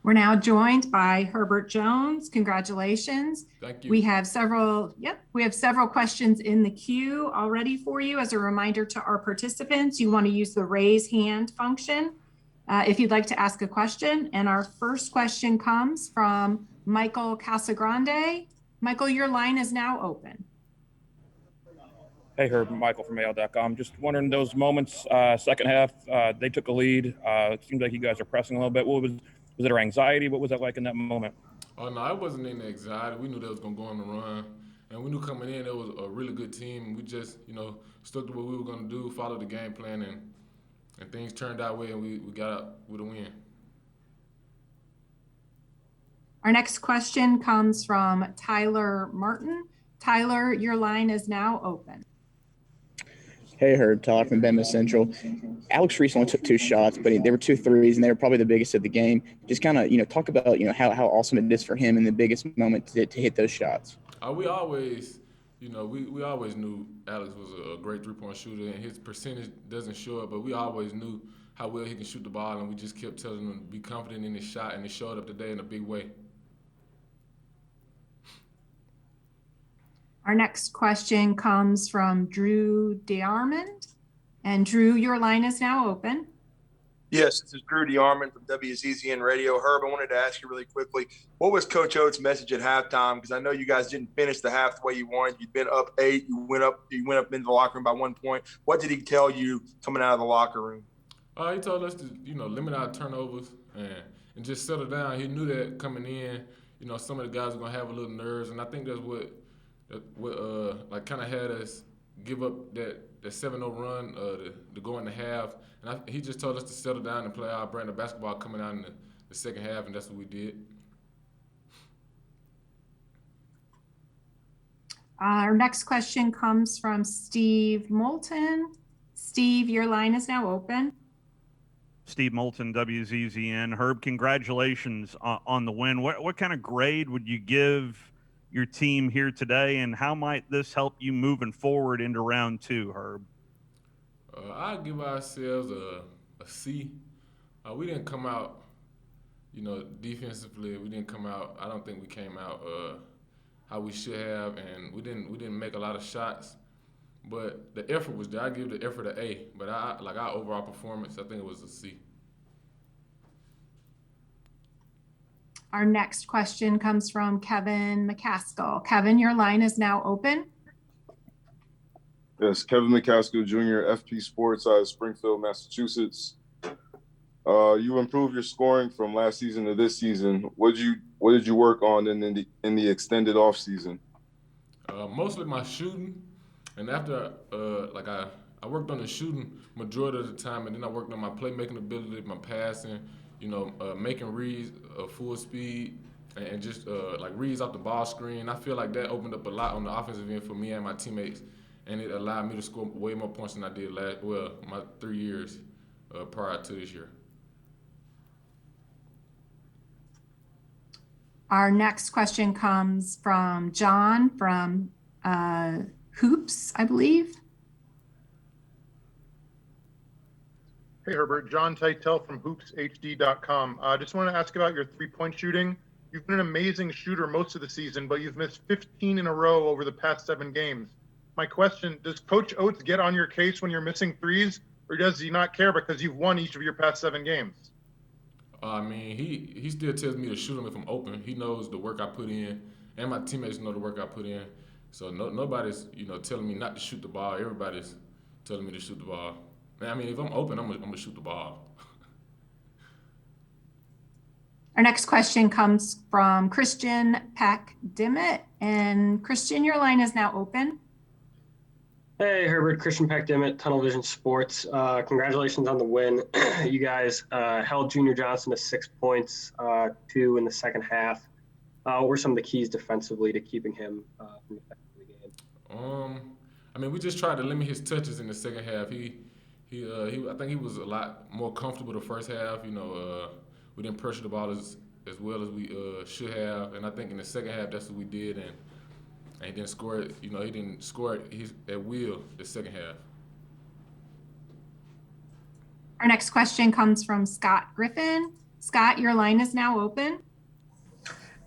We're now joined by Herbert Jones. Congratulations. Thank you. We have several questions in the queue already for you. As a reminder to our participants, you want to use the raise hand function if you'd like to ask a question. And our first question comes from Michael Casagrande. Michael, your line is now open. Hey, Herb, Michael from AL.com. Just wondering those moments, second half, they took a lead. It seems like you guys are pressing a little bit. Was it our anxiety? What was that like in that moment? Oh, no, it wasn't any anxiety. We knew they was going to go on the run. And we knew coming in, it was a really good team. We just, stuck to what we were going to do, follow the game plan, and things turned out well, and we got out with a win. Our next question comes from Tyler Martin. Tyler, your line is now open. Hey, Herb, Todd from Bama Central. Alex recently took 2 shots, but they were 2 threes, and they were probably the biggest of the game. Just kind of, talk about, how awesome it is for him in the biggest moment to hit those shots. We always, we always knew Alex was a great three-point shooter, and his percentage doesn't show it, but we always knew how well he can shoot the ball, and we just kept telling him to be confident in his shot, and he showed up today in a big way. Our next question comes from Drew DeArmond. And Drew, your line is now open. Yes, this is Drew DeArmond from WZZN Radio. Herb, I wanted to ask you really quickly, what was Coach Oates' message at halftime? Because I know you guys didn't finish the half the way you wanted. You'd been up 8. You went up into the locker room by 1 point. What did he tell you coming out of the locker room? He told us to, limit our turnovers and just settle down. He knew that coming in, some of the guys were going to have a little nerves, and I think that's what kind of had us give up that 7-0 run to go in the half. And he just told us to settle down and play our brand of basketball coming out in the second half, and that's what we did. Our next question comes from Steve Moulton. Steve, your line is now open. Steve Moulton, WZZN. Herb, congratulations on the win. What kind of grade would you give your team here today, and how might this help you moving forward into round 2, Herb? I'd give ourselves a C. We didn't come out, defensively. We didn't come out. I don't think we came out how we should have, and we didn't make a lot of shots. But the effort was there. I give the effort an A. But our overall performance, I think it was a C. Our next question comes from Kevin McCaskill. Kevin, your line is now open. Yes, Kevin McCaskill Jr., FP Sports out of Springfield, Massachusetts. You improved your scoring from last season to this season. What did you work on in the extended off season? Mostly my shooting, and after I worked on the shooting majority of the time, and then I worked on my playmaking ability, my passing, making reads full speed, and just reads off the ball screen. I feel like that opened up a lot on the offensive end for me and my teammates, and it allowed me to score way more points than I did my 3 years prior to this year. Our next question comes from John from Hoops, I believe. Hey, Herbert. John Titel from hoopshd.com. Just want to ask about your three-point shooting. You've been an amazing shooter most of the season, but you've missed 15 in a row over the past 7 games. My question, does Coach Oates get on your case when you're missing threes, or does he not care because you've won each of your past 7 games? He still tells me to shoot him if I'm open. He knows the work I put in, and my teammates know the work I put in. So nobody's, telling me not to shoot the ball. Everybody's telling me to shoot the ball. If I'm open, I'm gonna shoot the ball. Our next question comes from Christian Peck-Dimmitt. And Christian, your line is now open. Hey, Herbert, Christian Peck-Dimmitt, Tunnel Vision Sports. Congratulations on the win. You guys held Junior Johnson to 6 points, 2 in the second half. What were some of the keys defensively to keeping him from affecting the game? We just tried to limit his touches in the second half. I think he was a lot more comfortable the first half. We didn't pressure the ball as well as we should have, and I think in the second half that's what we did, and he didn't score it. He didn't score it at will the second half. Our next question comes from Scott Griffin. Scott, your line is now open.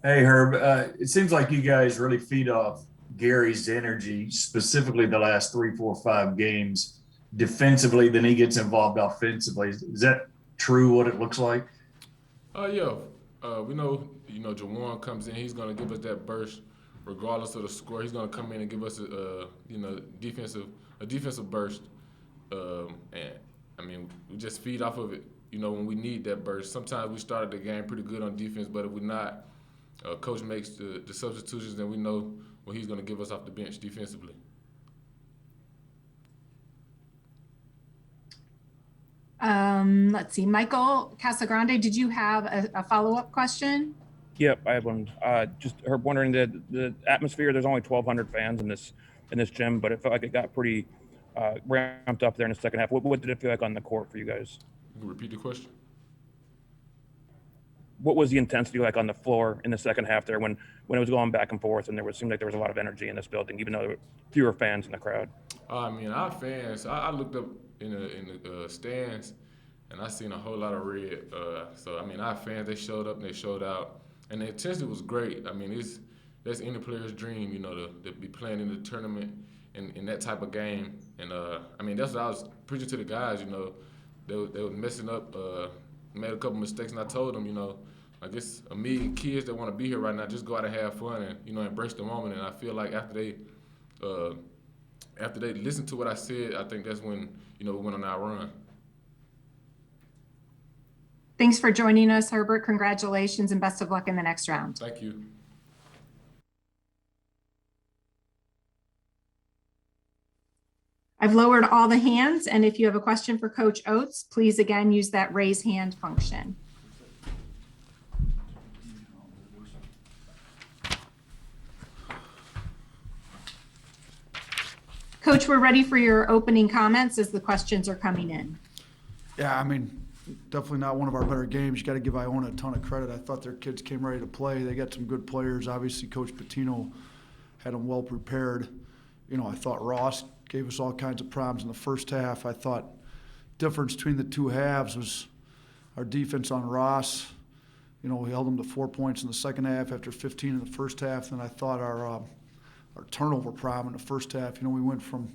Hey, Herb. It seems like you guys really feed off Gary's energy, specifically the last 3, 4, 5 games defensively. Then he gets involved offensively. Is that true? What it looks like? Yeah. We know, Jawan comes in. He's going to give us that burst, regardless of the score. He's going to come in and give us a defensive burst. And I mean, we just feed off of it. When we need that burst. Sometimes we started the game pretty good on defense, but if we're not, coach makes the substitutions, then we know what he's going to give us off the bench defensively. Let's see. Michael Casagrande, did you have a follow-up question? Yep, I have one. Just wondering the atmosphere. There's only 1,200 fans in this gym, but it felt like it got pretty ramped up there in the second half. What did it feel like on the court for you guys? You can repeat the question. What was the intensity like on the floor in the second half there when it was going back and forth and seemed like there was a lot of energy in this building, even though there were fewer fans in the crowd? I mean, our fans. I looked up in the stands, and I seen a whole lot of red. So I mean, our fans, they showed up and they showed out, and the intensity was great. I mean, that's any player's dream, to be playing in the tournament in that type of game. And I mean, that's what I was preaching to the guys. They were messing up, made a couple mistakes, and I told them, like it's a million kids that want to be here right now. Just go out and have fun and embrace the moment. And I feel like after they listened to what I said, I think that's when we went on our run. Thanks for joining us, Herbert. Congratulations and best of luck in the next round. Thank you. I've lowered all the hands, and if you have a question for Coach Oates, please again use that raise hand function. Coach, we're ready for your opening comments as the questions are coming in. Yeah, I mean, definitely not one of our better games. You got to give Iona a ton of credit. I thought their kids came ready to play. They got some good players. Obviously, Coach Patino had them well prepared. I thought Ross gave us all kinds of problems in the first half. I thought difference between the two halves was our defense on Ross. We held them to 4 points in the second half after 15 in the first half. Then I thought our turnover problem in the first half. We went from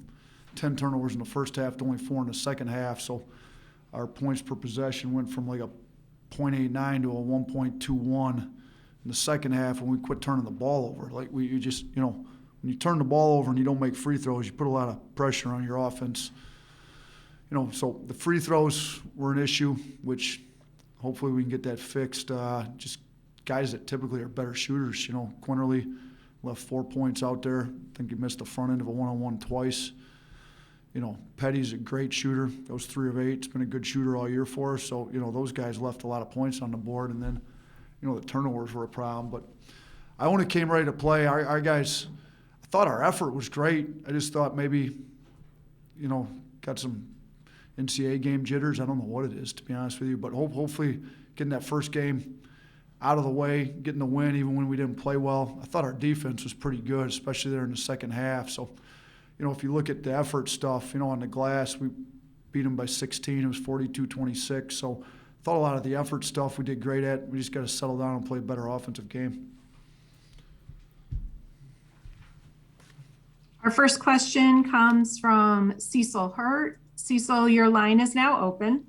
10 turnovers in the first half to only 4 in the second half. So our points per possession went from like a 0.89 to a 1.21 in the second half when we quit turning the ball over. Like you just, when you turn the ball over and you don't make free throws, you put a lot of pressure on your offense. So the free throws were an issue, which hopefully we can get that fixed. Just guys that typically are better shooters. Quinterly left 4 points out there. I think he missed the front end of a one-on-one twice. Petty's a great shooter. Goes 3 of 8. He's been a good shooter all year for us. So, those guys left a lot of points on the board. And then, the turnovers were a problem. But Iona came ready to play. Our guys, I thought our effort was great. I just thought maybe, got some NCAA game jitters. I don't know what it is, to be honest with you. But hopefully getting that first game out of the way, getting the win even when we didn't play well. I thought our defense was pretty good, especially there in the second half. So, if you look at the effort stuff, on the glass, we beat them by 16. It was 42-26. So I thought a lot of the effort stuff we did great at. We just got to settle down and play a better offensive game. Our first question comes from Cecil Hurt. Cecil, your line is now open.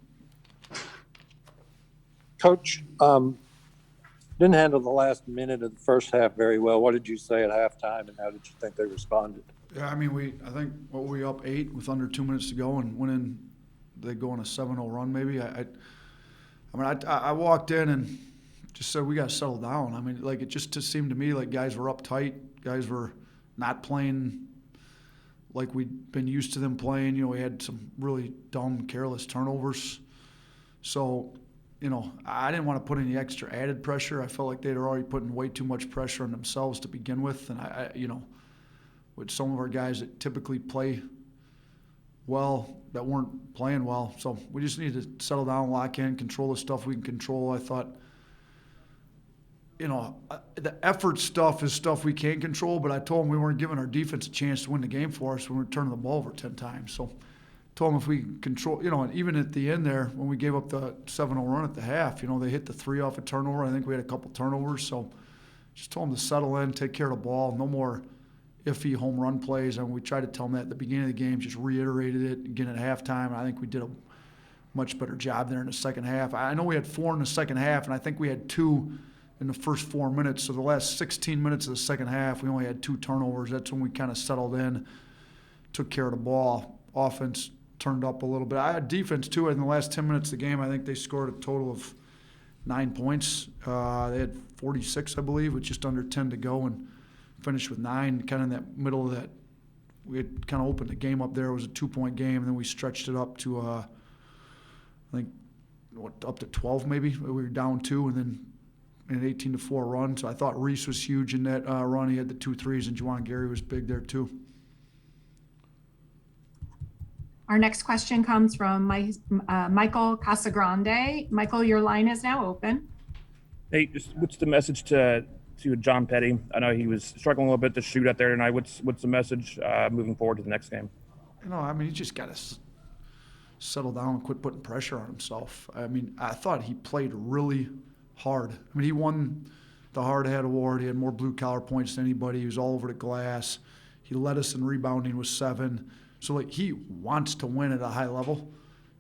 Coach, didn't handle the last minute of the first half very well. What did you say at halftime, and how did you think they responded? Yeah, I mean, I think what were we up 8 with under 2 minutes to go, and went in. They go on a 7-0 run, maybe. I walked in and just said we got to settle down. I mean, like it just seemed to me like guys were uptight, guys were not playing like we'd been used to them playing. We had some really dumb, careless turnovers. So, I didn't want to put any extra added pressure. I felt like they'd already putting way too much pressure on themselves to begin with, and I with some of our guys that typically play well that weren't playing well. So we just need to settle down, lock in, control the stuff we can control. I thought, the effort stuff is stuff we can control, but I told them we weren't giving our defense a chance to win the game for us when we were turning the ball over 10 times. So told them if we control, and even at the end there, when we gave up the 7-0 run at the half, they hit the 3 off a turnover. I think we had a couple turnovers. So just told them to settle in, take care of the ball, no more iffy home run plays. And we tried to tell them that at the beginning of the game, just reiterated it again at halftime. I think we did a much better job there in the second half. I know we had 4 in the second half, and I think we had 2 in the first 4 minutes. So the last 16 minutes of the second half, we only had 2 turnovers. That's when we kind of settled in, took care of the ball. Offense turned up a little bit. I had defense, too. In the last 10 minutes of the game, I think they scored a total of 9 points. They had 46, I believe, with just under 10 to go, and finished with 9, kind of in that middle of that. We had kind of opened the game up there. It was a 2-point game, and then we stretched it up to, I think, up to 12 maybe. We were down 2, and then an 18-4 run. So I thought Reese was huge in that run. He had the 2 threes, and Juwan Gary was big there, too. Our next question comes from Michael Casagrande. Michael, your line is now open. Hey, just what's the message to John Petty? I know he was struggling a little bit to shoot out there tonight. What's the message moving forward to the next game? He just got to settle down and quit putting pressure on himself. I thought he played really hard. He won the hard hat award. He had more blue-collar points than anybody. He was all over the glass. He led us in rebounding with 7. So, he wants to win at a high level.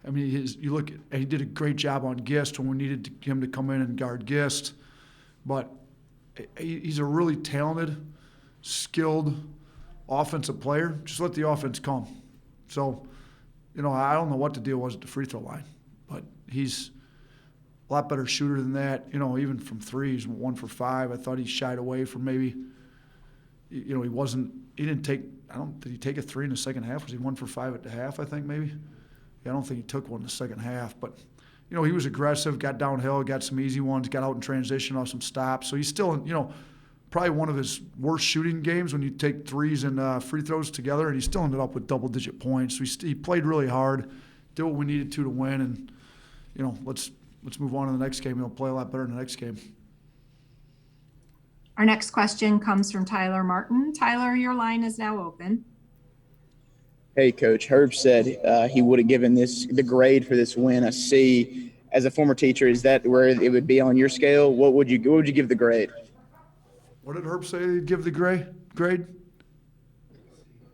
He did a great job on Gist when we needed him to come in and guard Gist. But he's a really talented, skilled offensive player. Just let the offense come. So, I don't know what the deal was at the free throw line. But he's a lot better shooter than that. Even from 3, he's 1 for 5. I thought he shied away from maybe, he didn't take, did he take a 3 in the second half? Was he 1 for 5 at the half, I think, maybe? Yeah, I don't think he took one in the second half. But, he was aggressive, got downhill, got some easy ones, got out in transition off some stops. So he's still, probably one of his worst shooting games when you take 3s and free throws together, and he still ended up with double-digit points. So he played really hard, did what we needed to win, and, let's move on to the next game. He'll play a lot better in the next game. Our next question comes from Tyler Martin. Tyler, your line is now open. Hey, Coach. Herb said he would have given the grade for this win a C. As a former teacher, is that where it would be on your scale? What would you give the grade? What did Herb say he'd give the grade?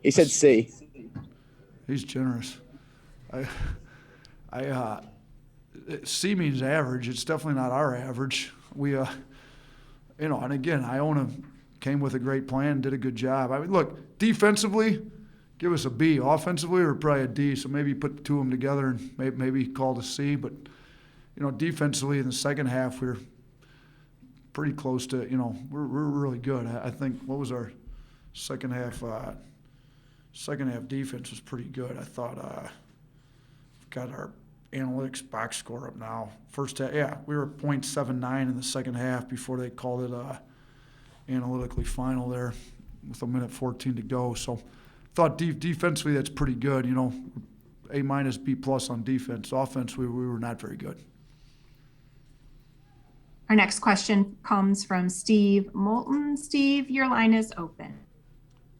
He said C. He's generous. C means average. It's definitely not our average. We, and again, Iona came with a great plan, did a good job. Look, defensively, give us a B. Offensively, we're probably a D. So maybe put the 2 of them together and maybe call it a C. But defensively in the second half, we're pretty close to. We're really good. I think what was our second half? Second half defense was pretty good. I thought we've got our analytics box score up now. First half, we were 0.79 in the second half before they called it analytically final there with 1:14 to go. So thought defensively that's pretty good. A-, B+ on defense. Offense, we were not very good. Our next question comes from Steve Moulton. Steve, your line is open.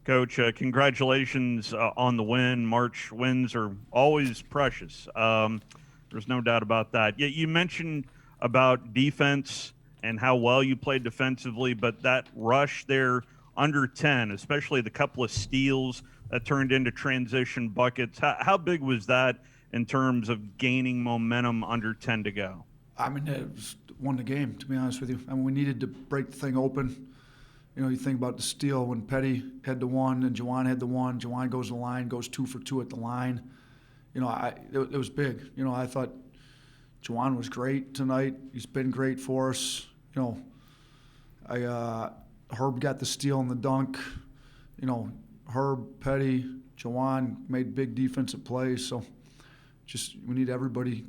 Coach, congratulations on the win. March wins are always precious. There's no doubt about that. Yeah, you mentioned about defense and how well you played defensively, but that rush there under 10, especially the couple of steals that turned into transition buckets. How big was that in terms of gaining momentum under 10 to go? It won the game, to be honest with you. We needed to break the thing open. You think about the steal when Petty had the 1 and Juwan had the 1. Juwan goes to the line, goes 2 for 2 at the line. It was big. I thought Juwan was great tonight. He's been great for us. Herb got the steal and the dunk. Herb, Petty, Juwan made big defensive plays. So we need everybody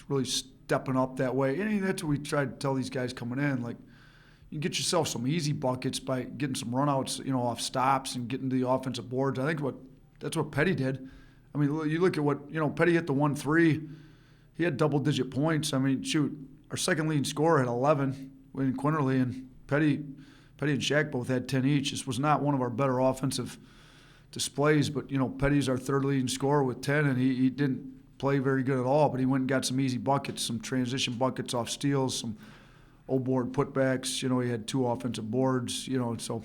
really stepping up that way. And that's what we tried to tell these guys coming in. You can get yourself some easy buckets by getting some runouts, off stops and getting to the offensive boards. I think that's what Petty did. You look at what, Petty hit the 1-3. He had double-digit points. Our second leading scorer had 11 in Quinterly, and Petty and Shaq both had 10 each. This was not one of our better offensive displays. But, Petty's our third leading scorer with 10, and he didn't play very good at all, but he went and got some easy buckets, some transition buckets off steals, some board putbacks. He had 2 offensive boards, so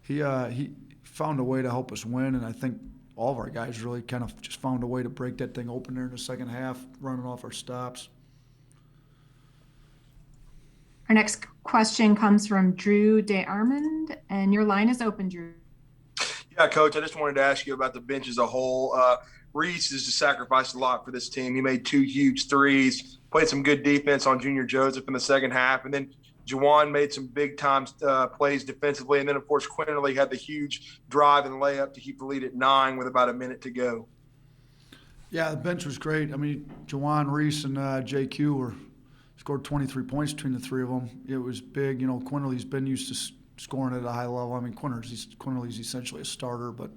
he found a way to help us win, and I think all of our guys really kind of just found a way to break that thing open there in the second half, running off our stops. Our next question comes from Drew DeArmond, and your line is open, Drew. Yeah, Coach, I just wanted to ask you about the bench as a whole. Reese has just sacrificed a lot for this team. He made 2 huge threes, played some good defense on Junior Joseph in the second half, and then Juwan made some big-time plays defensively. And then, of course, Quinterly had the huge drive and layup to keep the lead at 9 with about a minute to go. Yeah, the bench was great. I mean, Juwan, Reese, and JQ scored 23 points between the 3 of them. It was big. Quinterly's been used to scoring at a high level. I mean, Quinterly's essentially a starter, but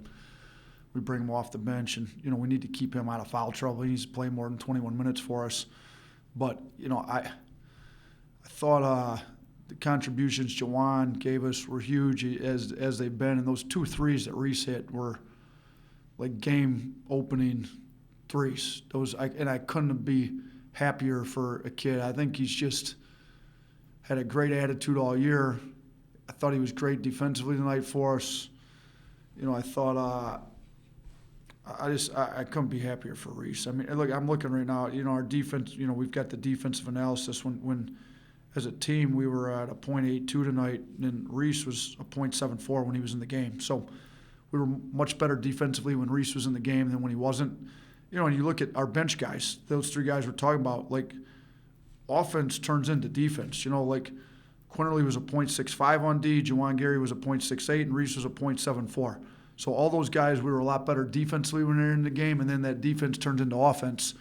we bring him off the bench, and, we need to keep him out of foul trouble. He needs to play more than 21 minutes for us. But, I thought the contributions Juwan gave us were huge as they've been, and those 2 threes that Reese hit were like game-opening threes. I couldn't be happier for a kid. I think he's just had a great attitude all year. I thought he was great defensively tonight for us. I thought I couldn't be happier for Reese. I mean, look, I'm looking right now. Our defense. We've got the defensive analysis. When as a team we were at a .82 tonight, and Reese was a .74 when he was in the game. So we were much better defensively when Reese was in the game than when he wasn't. And you look at our bench guys. Those 3 guys we're talking about. Like, offense turns into defense. Like Quinterly was a .65 on D, Juwan Gary was a .68, and Reese was a .74. So all those guys, we were a lot better defensively when they were in the game, and then that defense turned into offense,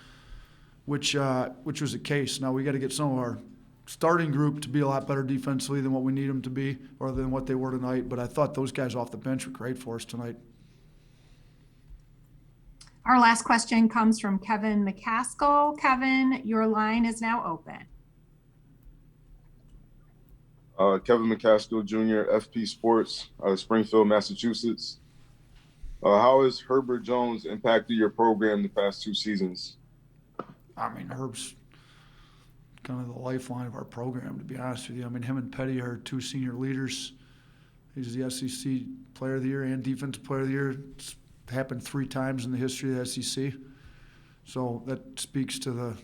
which was the case. Now we got to get some of our starting group to be a lot better defensively than what we need them to be, or than what they were tonight. But I thought those guys off the bench were great for us tonight. Our last question comes from Kevin McCaskill. Kevin, your line is now open. Kevin McCaskill Jr., FP Sports, out of Springfield, Massachusetts. How has Herbert Jones impacted your program the past 2 seasons? I mean, Herb's kind of the lifeline of our program, to be honest with you. I mean, him and Petty are 2 senior leaders. He's the SEC Player of the Year and Defensive Player of the Year. It's happened 3 times in the history of the SEC. So that speaks to the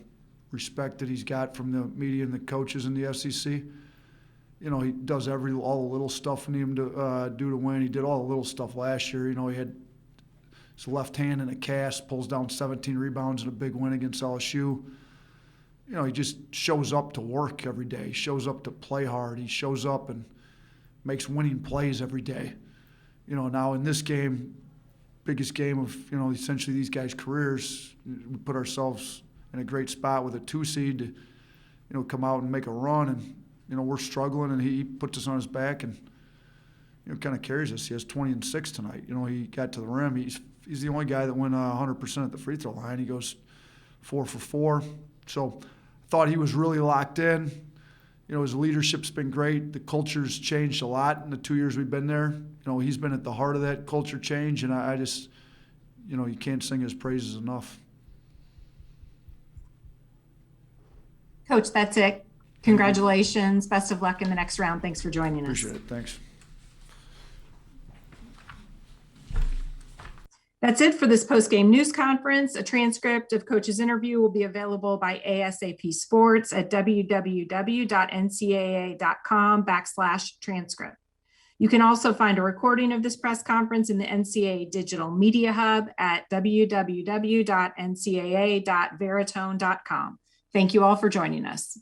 respect that he's got from the media and the coaches in the SEC. He does all the little stuff we need him to do to win. He did all the little stuff last year. He had his left hand in a cast, pulls down 17 rebounds in a big win against LSU. He just shows up to work every day. He shows up to play hard. He shows up and makes winning plays every day. Now in this game, biggest game of, essentially these guys' careers, we put ourselves in a great spot with a 2 seed to, come out and make a run. And, we're struggling, and he puts us on his back and, kind of carries us. He has 20 and 6 tonight. He got to the rim. He's the only guy that went 100% at the free throw line. He goes 4 for 4. So I thought he was really locked in. His leadership's been great. The culture's changed a lot in the 2 years we've been there. He's been at the heart of that culture change, and I just, you can't sing his praises enough. Coach, that's it. Congratulations. Best of luck in the next round. Thanks for joining us. Appreciate it. Thanks. That's it for this post-game news conference. A transcript of Coach's interview will be available by ASAP Sports at www.ncaa.com/transcript. You can also find a recording of this press conference in the NCAA Digital Media Hub at www.ncaa.veritone.com. Thank you all for joining us.